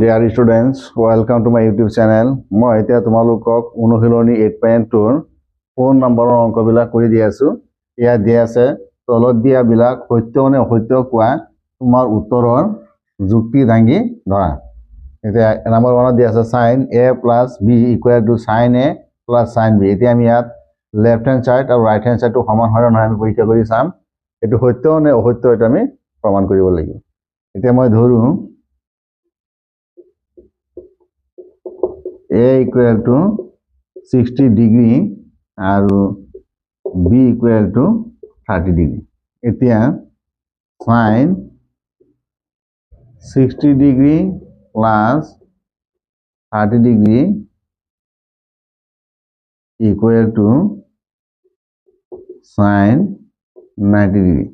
Dear students, welcome to my YouTube channel. মই এতিয়া তোমালোকক অনুশীলনী 8.2 ফোন নম্বৰৰ অংকবিলাক কৰি দি আছো। ইয়া দিয়া আছে তলত দিয়া বিলাক সত্য নে অসত্য কোৱা তোমাৰ উত্তৰৰ যুক্তি দাঙি ধৰা। এতিয়া নম্বৰ 1 দিয়া আছে sin a plus b equal to sin a plus sin b। এতিয়া আমি ইয়াত লেফট হ্যান্ড সাইড আৰু ৰাইট হ্যান্ড সাইডটো সমান হয় নহয় আমি পৰীক্ষা কৰি চাম। এটো সত্য নে অসত্য এটা আমি প্ৰমাণ কৰিব লাগিব। এতিয়া মই ধৰো a equal to 60 degree আৰু b equal to 30 degree। এতিয়া sin 60 degree plus 30 degree equal to sin 90 degree।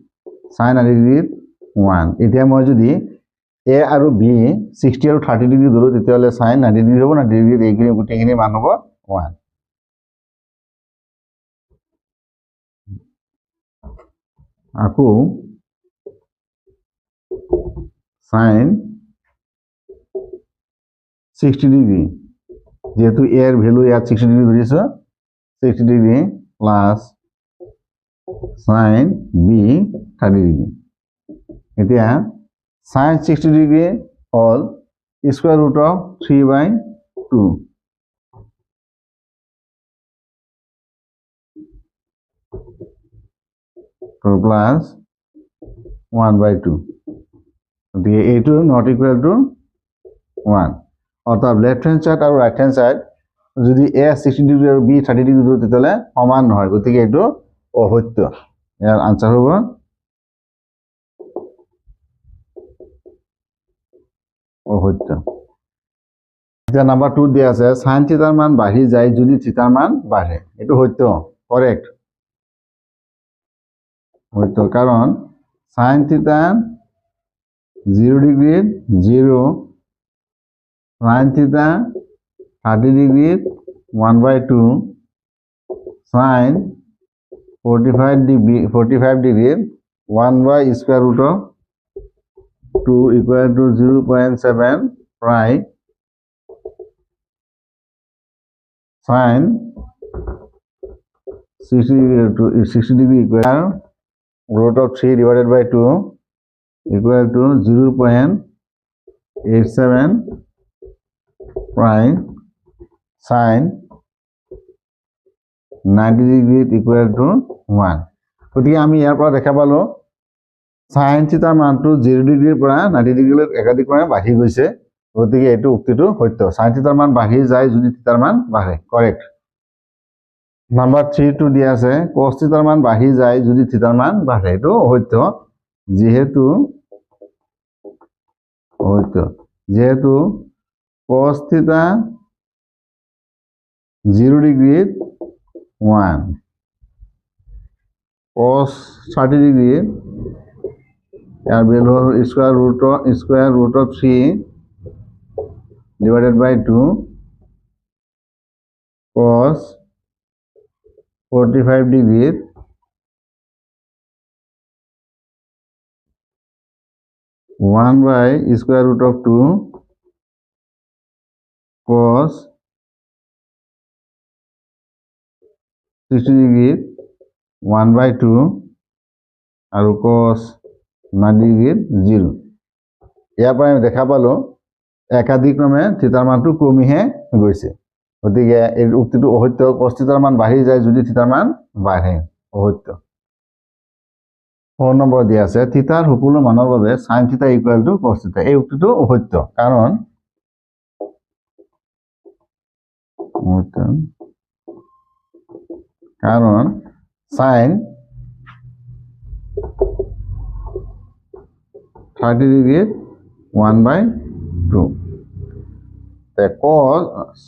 sin 90 degree 1। এতিয়া মই যদি a আৰু b 60 আৰু 30 ডিগ্ৰী ধৰো তেতিয়াহলে sin 90 ডিগ্ৰী হ'ব না। 90 ডিগ্ৰী এইখিনি গোটেইখিনি মান হ'ব 1। আকৌ sin 60 ডিগ্ৰী যেহেতু a এৰ ভ্যালু ইয়াত 60 ডিগ্ৰী ধৰিছো 60 degree plus sin b 30 degree. এতিয়া sin 60 degree all square root of 3/2 plus 1/2। দিয়ে এইটো not equal to 1। অর্থাৎ লেফট হ্যান্ড সাইড আৰু ৰাইট হ্যান্ড সাইড যদি a 60 ডিগ্ৰী আৰু b 30 ডিগ্ৰী ধৰো তেতিয়ালে সমান নহয়, গতিকে এইটো অসত্য। ইয়াৰ আনসাৰ হ'ব অসত্য। এতিয়া নাম্বাৰ 2 দিয়া আছে sin থিটাৰ মান বাঢ়ি যায় যদি থিটাৰ মান বাঢ়ে। এটো সত্য, কারেক্ট সত্য, কারণ sin থিটা 0 ডিগ্রি 0, sin থিটা 30 degree 1/2, sin 45 degree 1/square root of 2 equal to 0.7 প্রায় sin 60 degree equal root of 3 divided by 2 equal to 0.87 prime sin 90 degree equal to 1। গতিকে আমি ইয়াৰ পৰা দেখা পালো sin থিটাৰ মানটো 0 ডিগ্ৰীৰ পৰা 90 ডিগ্ৰীলৈ একাধিক মানে বাঢ়ি গৈছে, গতিকে এইটো উক্তিটো সত্য। sin থিটাৰ মান বাঢ়ি যায় যদি থিটাৰ মান বাঢ়ে, কাৰেক্ট। নাম্বাৰ 3 টু দিয়া আছে cos থিটাৰ মান বাঢ়ি যায় যদি থিটাৰ মান বাঢ়ে। এইটো অসত্য, যেহেতু cos theta 0 degree 1, cos 30 degree यार value square root of 3 divided by 2 cos 45 degree 1/square root of 2 cos 60 degree 1/2 আৰু cos 90 degree 0। ইয়াৰ পৰা আমি দেখা পালো একাধিক ক্ৰমে থিটাৰ মানটো কমিহে গৈছে, গতিকে এই উক্তিটো অসত্য। cos থিটাৰ মান বাঢ়ি যায় যদি থিটাৰ মান বাঢ়ে, অসত্য। 4 নম্বৰ দিয়া আছে থিটাৰ সকলো মানৰ বাবে sin থিটা ইকুৱেল টু cos থিটা। এই উক্তিটো অসত্য, কারণ sin 30 degree 1/2 cos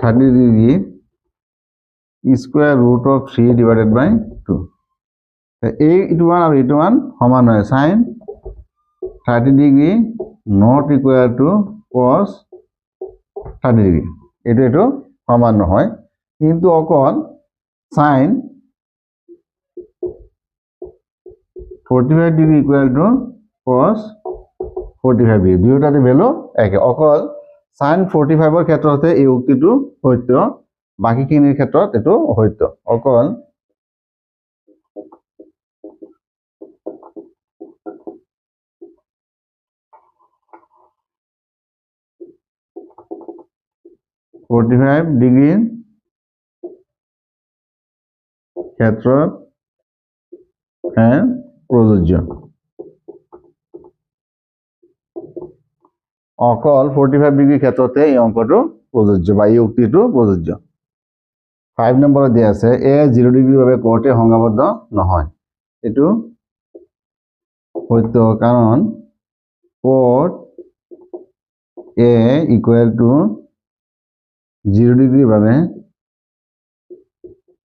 30 degree square root of 3 divided by 2। এইটো মান আৰু এইটো মান সমান হয়। sin 30 degree not equal to cos 30 degree, এইটো সমান নহয়, কিন্তু অকল sin 45 degree equal to cos 45 degree দুয়োটাতে ভ্যালু একে অকল sin 45 ক্ষেত্ৰতে এই উক্তিটো সত্য বাকিখিনিৰ ক্ষেত্ৰত এটো সত্য অকল (45 ডিগ্ৰী ক্ষেত্ৰত প্ৰযোজ্য অকল 45 ডিগ্ৰী ক্ষেত্ৰতে এই অংকটো প্ৰযোজ্য বা এই উক্তিটো প্ৰযোজ্য 5 নম্বৰত দিয়া আছে a 0 ডিগ্ৰীৰ বাবে কোৰ্টে সংজ্ঞাবদ্ধ নহয় এটো সত্য কাৰণ কোৰ্ট a ইকুৱেল টু 0 ডিগ্ৰীৰ বাবে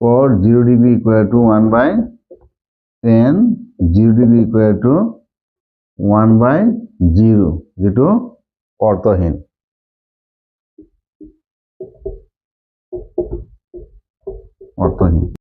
court 0 degree equal to 1/10 0 degree equal to 1/0 যেটো অৰ্থহীন